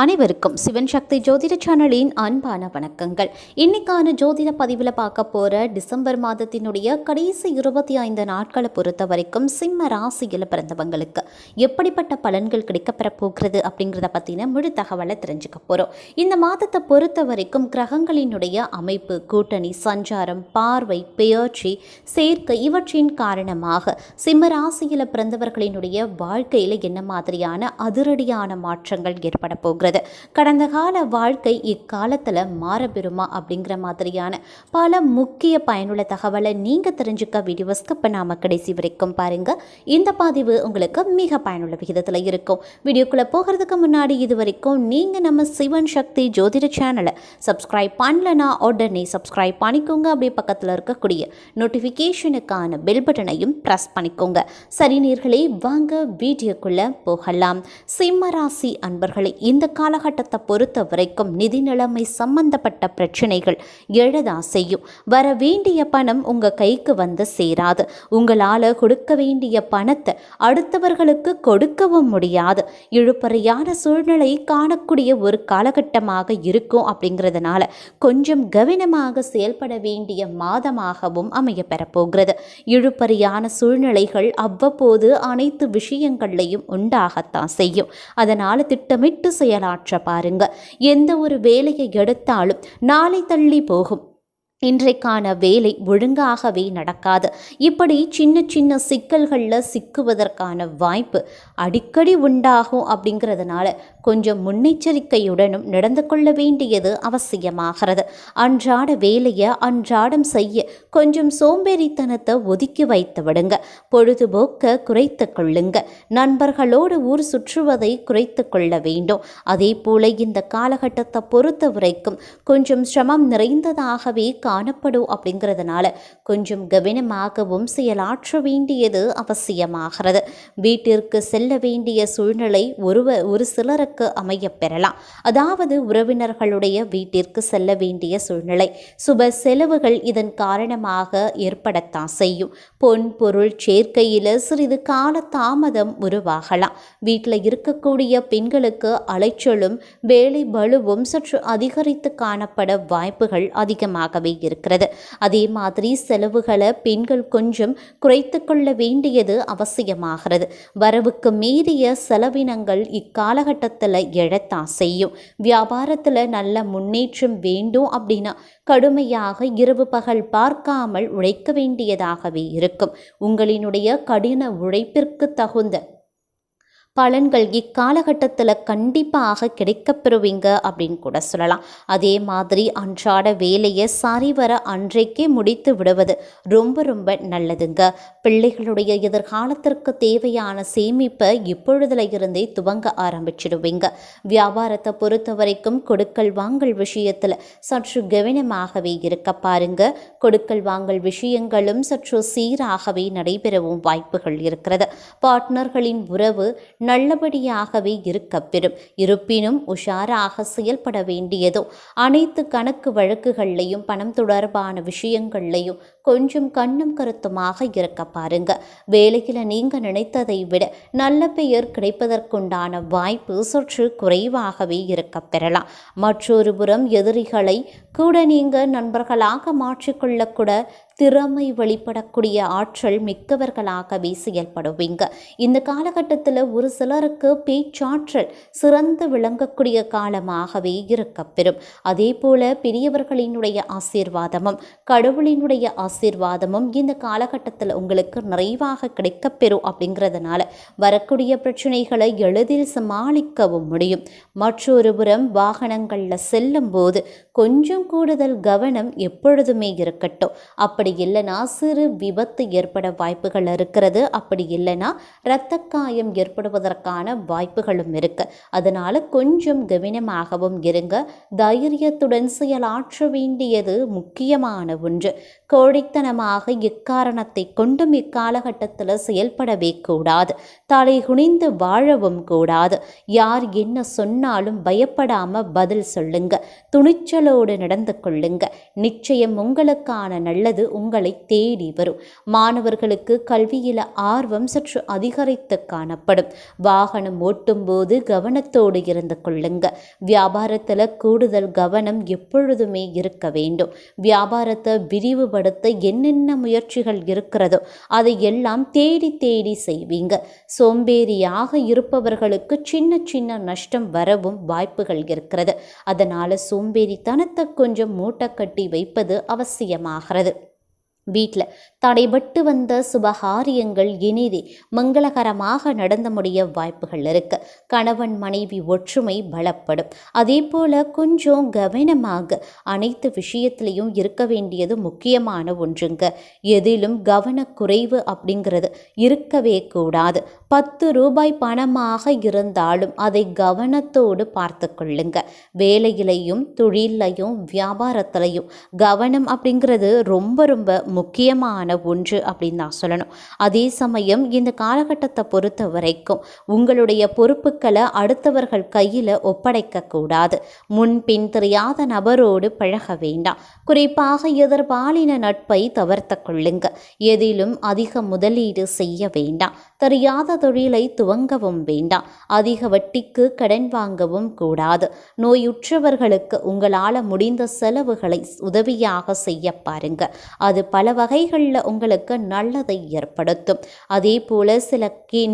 அனைவருக்கும் சிவன் சக்தி ஜோதிட சேனலின் அன்பான வணக்கங்கள். இன்னைக்கான ஜோதிட பதிவில் பார்க்க போகிற டிசம்பர் மாதத்தினுடைய கடைசி 25 நாட்களை பொறுத்த வரைக்கும் சிம்ம ராசியில் பிறந்தவங்களுக்கு எப்படிப்பட்ட பலன்கள் கிடைக்கப்பெற போகிறது அப்படிங்கிறத பற்றின முழு தகவலை தெரிஞ்சுக்க போகிறோம். இந்த மாதத்தை பொறுத்த வரைக்கும் கிரகங்களினுடைய அமைப்பு, கூட்டணி, சஞ்சாரம், பார்வை, பெயர்ச்சி, சேர்க்கை இவற்றின் காரணமாக சிம்ம ராசியில் பிறந்தவர்களினுடைய வாழ்க்கையில் என்ன மாதிரியான அதிரடியான மாற்றங்கள் ஏற்பட போகிறது, கடந்த கால வாழ்க்கை இக்காலத்தில் மாறப்பெறுமா அப்படிங்கிற மாதிரியான பல முக்கிய பயனுள்ள தகவலை நீங்க தெரிஞ்சுக்க வீடியோ ஸ்கிப் நாம கடைசி வரைக்கும் பாருங்க. இந்த பதிவு உங்களுக்கு மிக பயனுள்ள விகிதத்தில் இருக்கும். வீடியோக்குள்ள போகிறதுக்கு முன்னாடி இது வரைக்கும் நீங்க நம்ம சிவன் சக்தி ஜோதிட சேனலை சப்ஸ்கிரைப் பண்ணலனா உடனே சப்ஸ்கிரைப் பண்ணிக்கோங்க. அப்படியே பக்கத்தில் இருக்கக்கூடிய நோட்டிஃபிகேஷனுக்கான பெல் பட்டனையும் ப்ரெஸ் பண்ணிக்கோங்க. சரி நேயர்களே, வாங்க வீடியோக்குள்ள போகலாம். சிம்ம ராசி அன்பர்களை, இந்த காலகட்டத்தை பொறுத்த வரைக்கும் நிதி நிலைமை சம்பந்தப்பட்ட பிரச்சனைகள் எழதான் செய்யும். வர வேண்டிய பணம் உங்க கைக்கு வந்து சேராது. உங்களால் கொடுக்க வேண்டிய பணத்தை அடுத்தவர்களுக்கு கொடுக்கவும் முடியாது. இழுபறையான சூழ்நிலை காணக்கூடிய ஒரு காலகட்டமாக இருக்கும். அப்படிங்கிறதுனால கொஞ்சம் கவனமாக செயல்பட வேண்டிய மாதமாகவும் அமைய பெறப்போகிறது. இழுபறியான சூழ்நிலைகள் அவ்வப்போது அனைத்து விஷயங்களையும் உண்டாகத்தான் செய்யும். அதனால் திட்டமிட்டு செயலாற்ற பாருங்க. எந்த ஒரு வேலையை எடுத்தாலும் நாளை தள்ளி போகும். இன்றைக்கான வேலை ஒழுங்காகவே நடக்காது. இப்படி சின்ன சின்ன சிக்கல்களில் சிக்குவதற்கான வாய்ப்பு அடிக்கடி உண்டாகும். அப்படிங்கிறதுனால கொஞ்சம் முன்னெச்சரிக்கையுடனும் நடந்து கொள்ள வேண்டியது அவசியமாகிறது. அன்றாட வேலையை அன்றாடம் செய்ய கொஞ்சம் சோம்பேறித்தனத்தை ஒதுக்கி வைத்து விடுங்க. பொழுதுபோக்க குறைத்து கொள்ளுங்க. நண்பர்களோடு ஊர் சுற்றுவதை குறைத்து கொள்ள வேண்டும். அதே போல இந்த காலகட்டத்தை பொறுத்த வரைக்கும் கொஞ்சம் சிரமம் நிறைந்ததாகவே காணப்படும். அப்படிங்கிறதுனால கொஞ்சம் கவனமாகவும் செயலாற்ற வேண்டியது அவசியமாகிறது. வீட்டிற்கு செல்ல வேண்டிய சூழ்நிலை ஒரு சிலருக்கு அமைய பெறலாம். அதாவது உறவினர்களுடைய வீட்டிற்கு செல்ல வேண்டிய சூழ்நிலை, சுப செலவுகள் இதன் காரணமாக ஏற்படத்தான் செய்யும். பொன் பொருள் சேர்க்கையில் சிறிது கால தாமதம் உருவாகலாம். வீட்டில் இருக்கக்கூடிய பெண்களுக்கு அலைச்சலும் வேலை பளுவும் சற்று அதிகரித்து காணப்பட வாய்ப்புகள் அதிகமாகவே இருக்கிறது. அதே மாதிரி செலவுகளை பெண்கள் கொஞ்சம் குறைத்து கொள்ள வேண்டியது அவசியமாகிறது. வரவுக்கு மீறிய செலவினங்கள் இக்காலகட்டத்தில் எழத்தான் செய்யும். வியாபாரத்தில் நல்ல முன்னேற்றம் வேண்டும் அப்படின்னா கடுமையாக இரவு பகல் பார்க்காமல் உழைக்க வேண்டியதாகவே இருக்கும். உங்களினுடைய கடின உழைப்பிற்கு தகுந்த பலன்கள் இக்காலகட்டத்தில் கண்டிப்பாக கிடைக்கப்பெறுவீங்க அப்படின்னு கூட சொல்லலாம். அதே மாதிரி அன்றாட வேலையை சரிவர அன்றைக்கே முடித்து விடுவது ரொம்ப ரொம்ப நல்லதுங்க. பிள்ளைகளுடைய எதிர்காலத்திற்கு தேவையான சேமிப்பை இப்பொழுதுல இருந்தே துவங்க ஆரம்பிச்சிடுவீங்க. வியாபாரத்தை பொறுத்த வரைக்கும் கொடுக்கல் வாங்கல் விஷயத்தில் சற்று கவனமாகவே இருக்க பாருங்க. கொடுக்கல் வாங்கல் விஷயங்களும் சற்று சீராகவே நடைபெறவும் வாய்ப்புகள் இருக்கிறது. பார்ட்னர்களின் உறவு நல்லபடியாகவே இருக்கப்பெறும். இருப்பினும் உஷாராக செயல்பட வேண்டியதோ அனைத்து கணக்கு வழக்குகள்லையும் பணம் தொடர்பான விஷயங்கள்லையும் கொஞ்சம் கண்ணும் கருத்துமாக இருக்க பாருங்க. வேலையில் நீங்க நினைத்ததை விட நல்ல பெயர் கிடைப்பதற்குண்டான வாய்ப்பு சற்று குறைவாகவே இருக்க பெறலாம். மற்றொரு புறம் எதிரிகளை கூட நீங்க நண்பர்களாக மாற்றிக்கொள்ளக்கூட திறமை வெளிப்படக்கூடிய ஆற்றல் மிக்கவர்களாகவே செயல்படுவீங்க. இந்த காலகட்டத்தில் ஒரு சிலருக்கு பேச்சாற்றல் சிறந்து விளங்கக்கூடிய காலமாகவே இருக்கப்பெறும். அதே போல பெரியவர்களினுடைய ஆசீர்வாதமும் கடவுளினுடைய ஆசீர்வாதமும் இந்த காலகட்டத்தில் உங்களுக்கு நிறைவாக கிடைக்கப்பெறும். அப்படிங்கிறதுனால வரக்கூடிய பிரச்சனைகளை எளிதில் சமாளிக்கவும் முடியும். மற்றொரு புறம் வாகனங்களில் செல்லும் போது கொஞ்சம் கூடுதல் கவனம் எப்பொழுதுமே இருக்கட்டும். அப்படி இல்லைனா சிறு விபத்து ஏற்பட வாய்ப்புகள் இருக்கிறது. அப்படி இல்லைனா இரத்த காயம் ஏற்படுவதற்கான வாய்ப்புகளும் இருக்கு. அதனால கொஞ்சம் கவனமாகவும் இருங்க. தைரியத்துடன் செயலாற்ற வேண்டியது முக்கியமான ஒன்று. கோடை கோழைத்தனமாக எக்காரணத்தை கொண்டும் இக்காலகட்டத்தில் செயல்படவே கூடாது. தலை குனிந்து வாழவும் கூடாது. யார் என்ன சொன்னாலும் பயப்படாம பதில் சொல்லுங்க. துணிச்சலோடு நடந்து கொள்ளுங்க. நிச்சயம் உங்களுக்கான நல்லது உங்களை தேடி வரும். மாணவர்களுக்கு கல்வியில ஆர்வம் சற்று அதிகரித்து காணப்படும். வாகனம் ஓட்டும் போது கவனத்தோடு இருந்து கொள்ளுங்க. வியாபாரத்தில் கூடுதல் கவனம் எப்பொழுதுமே இருக்க வேண்டும். வியாபாரத்தை விரிவுபடுத்த என்னென்ன முயற்சிகள் இருக்கிறதோ அதை எல்லாம் தேடி தேடி செய்வீங்க. சோம்பேறியாக இருப்பவர்களுக்கு சின்ன சின்ன நஷ்டம் வரவும் வாய்ப்புகள் இருக்கிறது. அதனால சோம்பேறித்தனத்தை கொஞ்சம் மூட்டை கட்டி வைப்பது அவசியமாகிறது. வீட்டில் தடைபட்டு வந்த சுபகாரியங்கள் இனிதே மங்களகரமாக நடந்து முடிய வாய்ப்புகள் இருக்கு. கணவன் மனைவி ஒற்றுமை பலப்படும். அதே போல கொஞ்சம் கவனமாக அனைத்து விஷயத்திலையும் இருக்க வேண்டியது முக்கியமான ஒன்றுங்க. எதிலும் கவனக்குறைவு அப்படிங்கிறது இருக்கவே கூடாது. 10 ரூபாய் பணமாக இருந்தாலும் அதை கவனத்தோடு பார்த்து கொள்ளுங்க. வேலையிலையும் தொழிலையும் வியாபாரத்திலையும் கவனம் அப்படிங்கிறது ரொம்ப ரொம்ப முக்கியமான ஒன்று அப்படின்னு நான் சொல்லணும். அதே சமயம் இந்த காலகட்டத்தை பொறுத்த வரைக்கும் உங்களுடைய பொறுப்புகளை அடுத்தவர்கள் கையில் ஒப்படைக்க கூடாது. முன்பின் தெரியாத நபரோடு பழக வேண்டாம். குறிப்பாக எதிர்பாலின நட்பை தவிர்த்து கொள்ளுங்க. எதிலும் அதிக முதலீடு செய்ய வேண்டாம். தெரியாத தொழிலை துவங்கவும் வேண்டாம். அதிக வட்டிக்கு கடன் வாங்கவும் கூடாது. நோயுற்றவர்களுக்கு உங்களால் முடிந்த செலவுகளை உதவியாக செய்ய பாருங்க. அது பல வகைகளில் உங்களுக்கு நல்லதை ஏற்படுத்தும். அதே போல சில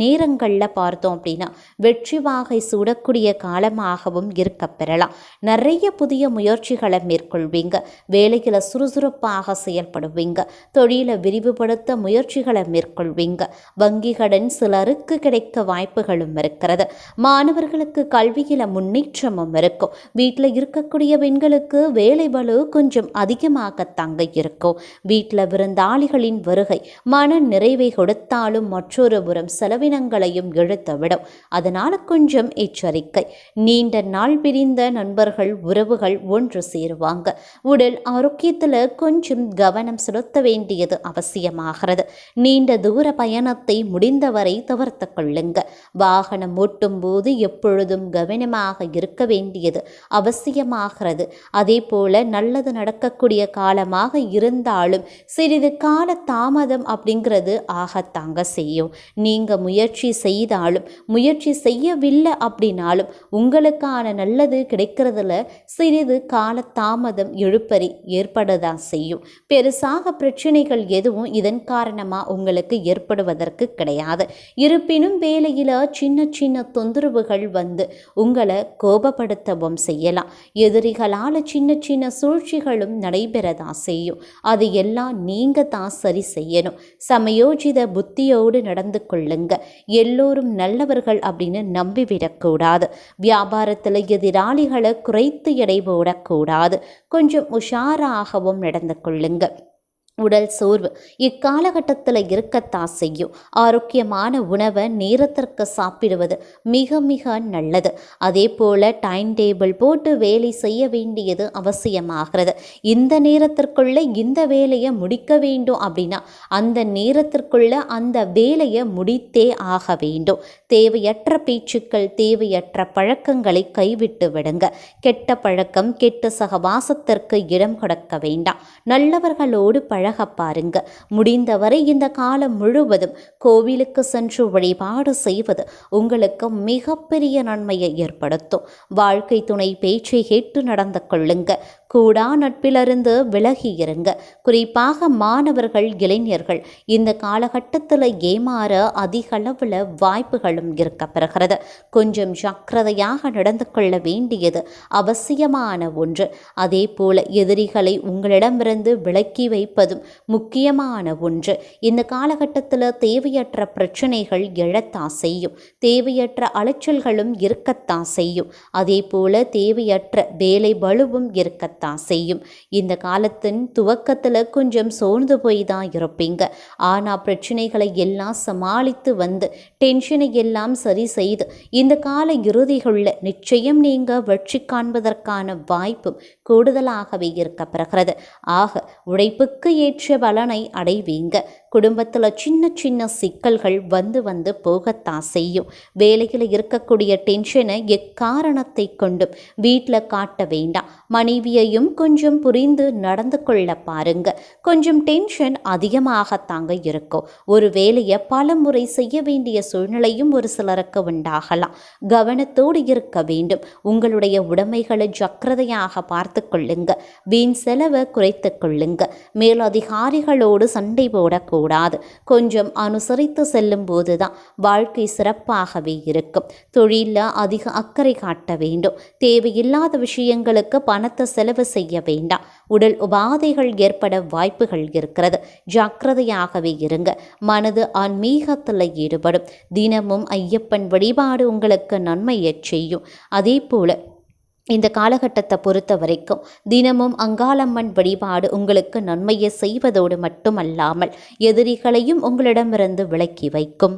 நேரங்களில் பார்த்தோம் அப்படின்னா வெற்றி வாகை சூடக்கூடிய காலமாகவும் இருக்க பெறலாம். நிறைய புதிய முயற்சிகளை மேற்கொள்வீங்க. வேலைகளை சுறுசுறுப்பாக செயல்படுவீங்க. தொழிலை விரிவுபடுத்த முயற்சிகளை மேற்கொள்வீங்க. வங்கி கடன் சிலருக்கு கிடைக்க வாய்ப்புகளும் இருக்கிறது. மாணவர்களுக்கு கல்வியில முன்னேற்றமும் இருக்கும். வீட்டில் இருக்கக்கூடிய பெண்களுக்கு வேலை பளு கொஞ்சம் அதிகமாக தங்க இருக்கும். வீட்டில் விருந்தாளிகளின் வருகை மன நிறைவை கொடுத்தாலும் மற்றொரு புறம் செலவினங்களையும் இழுத்துவிடும். அதனால கொஞ்சம் எச்சரிக்கை. நீண்ட நாள் பிரிந்த நண்பர்கள் உறவுகள் ஒன்று சேருவாங்க. உடல் ஆரோக்கியத்தில் கொஞ்சம் கவனம் செலுத்த வேண்டியது அவசியமாகிறது. நீண்ட தூர பயணத்தை முடிந்தவரை தவிர்த்து கொள்ளுங்க. வாகனம் ஓட்டும் போது எப்பொழுதும் கவனமாக இருக்க வேண்டியது அவசியமாகிறது. அதே போல நல்லது நடக்கக்கூடிய காலமாக இருந்தாலும் சிறிது கால தாமதம் அப்படிங்கிறது ஆகத்தாங்க செய்யும். நீங்கள் முயற்சி செய்தாலும் முயற்சி செய்யவில்லை அப்படின்னாலும் உங்களுக்கான நல்லது கிடைக்கிறதுல சிறிது கால தாமதம் இழுபறி ஏற்படதான் செய்யும். பெருசாக பிரச்சனைகள் எதுவும் இதன் காரணமாக உங்களுக்கு ஏற்படுவதற்கு கிடையாது. இருப்பினும் வேலையில் சின்ன சின்ன தொந்தரவுகள் வந்து உங்களை கோபப்படுத்தவும் செய்யலாம். எதிரிகளால் சின்ன சின்ன சூழ்ச்சிகளும் நடைபெறதான் செய்யும். அது எல்லாம் நீங்க தான் சரி செய்யணும். சமயோஜித புத்தியோடு நடந்து கொள்ளுங்க. எல்லோரும் நல்லவர்கள் அப்படின்னு நம்பிவிடக்கூடாது. வியாபாரத்தில் எதிராளிகளை குறைத்து எடை போடக்கூடாது. கொஞ்சம் உஷாராகவும் நடந்து கொள்ளுங்க. உடல் சோர்வு இக்காலகட்டத்தில் இருக்கத்தான் செய்யும். ஆரோக்கியமான உணவை நேரத்திற்கு சாப்பிடுவது மிக மிக நல்லது. அதே போல் டைம் டேபிள் போட்டு வேலை செய்ய வேண்டியது அவசியமாகிறது. இந்த நேரத்திற்குள்ள இந்த வேலையை முடிக்க வேண்டும் அப்படின்னா அந்த நேரத்திற்குள்ள அந்த வேலையை முடித்தே ஆக வேண்டும். தேவையற்ற பேச்சுக்கள் தேவையற்ற பழக்கங்களை கைவிட்டு விடுங்க. கெட்ட பழக்கம் கெட்ட சகவாசத்திற்கு இடம் கொடுக்க வேண்டாம். நல்லவர்களோடு பழக பாருங்க. முடிந்தவரை இந்த காலம் முழுவதும் கோவிலுக்கு சென்று வழிபாடு செய்வது உங்களுக்கு மிகப்பெரிய நன்மையை ஏற்படுத்தும். வாழ்க்கை துணை பேச்சை கேட்டு நடந்து கொள்ளுங்க. கூடா நட்பிலிருந்து விலகி இருங்க. குறிப்பாக மாணவர்கள் இளைஞர்கள் இந்த காலகட்டத்தில் ஏமாற அதிக அளவில் வாய்ப்புகளும் இருக்க பெறுகிறது. கொஞ்சம் ஜாக்கிரதையாக நடந்து கொள்ள வேண்டியது அவசியமான ஒன்று. அதே போல எதிரிகளை உங்களிடமிருந்து விலக்கி வைப்பதும் முக்கியமான ஒன்று. இந்த காலகட்டத்தில் தேவையற்ற பிரச்சனைகள் எழத்தான் செய்யும். தேவையற்ற அலைச்சல்களும் இருக்கத்தான் செய்யும். அதே போல தேவையற்ற வேலை பளுவும் இருக்கத்தான் இருக்கத்தான் செய்யும். இந்த காலத்தின் துவக்கத்தில் கொஞ்சம் சோர்ந்து போய் தான் இருப்பீங்க. ஆனால் பிரச்சனைகளை எல்லாம் சமாளித்து வந்து டென்ஷனை எல்லாம் சரி செய்து இந்த கால இறுதிகளில் நிச்சயம் நீங்கள் வெற்றி காண்பதற்கான வாய்ப்பும் கூடுதலாகவே இருக்கப்படுகிறது. ஆக உழைப்புக்கு ஏற்ற பலனை அடைவீங்க. குடும்பத்தில் சின்ன சின்ன சிக்கல்கள் வந்து வந்து போகத்தான் செய்யும். வேலையில் இருக்கக்கூடிய டென்ஷனை எக்காரணத்தை கொண்டும் வீட்டில் காட்ட வேண்டாம். மனைவியையும் கொஞ்சம் புரிந்து நடந்து கொள்ள பாருங்க. கொஞ்சம் டென்ஷன் அதிகமாகத்தாங்க இருக்கும். ஒரு வேலையை பல முறை செய்ய வேண்டிய சூழ்நிலையும் ஒரு சிலருக்கு உண்டாகலாம். கவனத்தோடு இருக்க வேண்டும். உங்களுடைய உடைமைகளை ஜக்கிரதையாக பார்த்து கொள்ளுங்க. வீண் செலவை குறைத்து கொள்ளுங்க. மேலதிகாரிகளோடு சண்டை போடக்கூடாது. கொஞ்சம் அனுசரித்து செல்லும் போதுதான் வாழ்க்கை சிறப்பாகவே இருக்கும். தொழிலில் அதிக அக்கறை காட்ட வேண்டும். தேவையில்லாத விஷயங்களுக்கு பணத்தை செலவு செய்ய வேண்டாம். உடல் உபாதைகள் ஏற்பட வாய்ப்புகள் இருக்கிறது. ஜாக்கிரதையாகவே இருங்க. மனது ஆன்மீகத்தில் ஈடுபடும். தினமும் ஐயப்பன் வழிபாடு உங்களுக்கு நன்மையை செய்யும். அதே போல இந்த காலகட்டத்தை பொறுத்த வரைக்கும் தினமும் அங்காளம்மன் வழிபாடு உங்களுக்கு நன்மையை செய்வதோடு மட்டுமல்லாமல் எதிரிகளையும் உங்களிடமிருந்து விலக்கி வைக்கும்.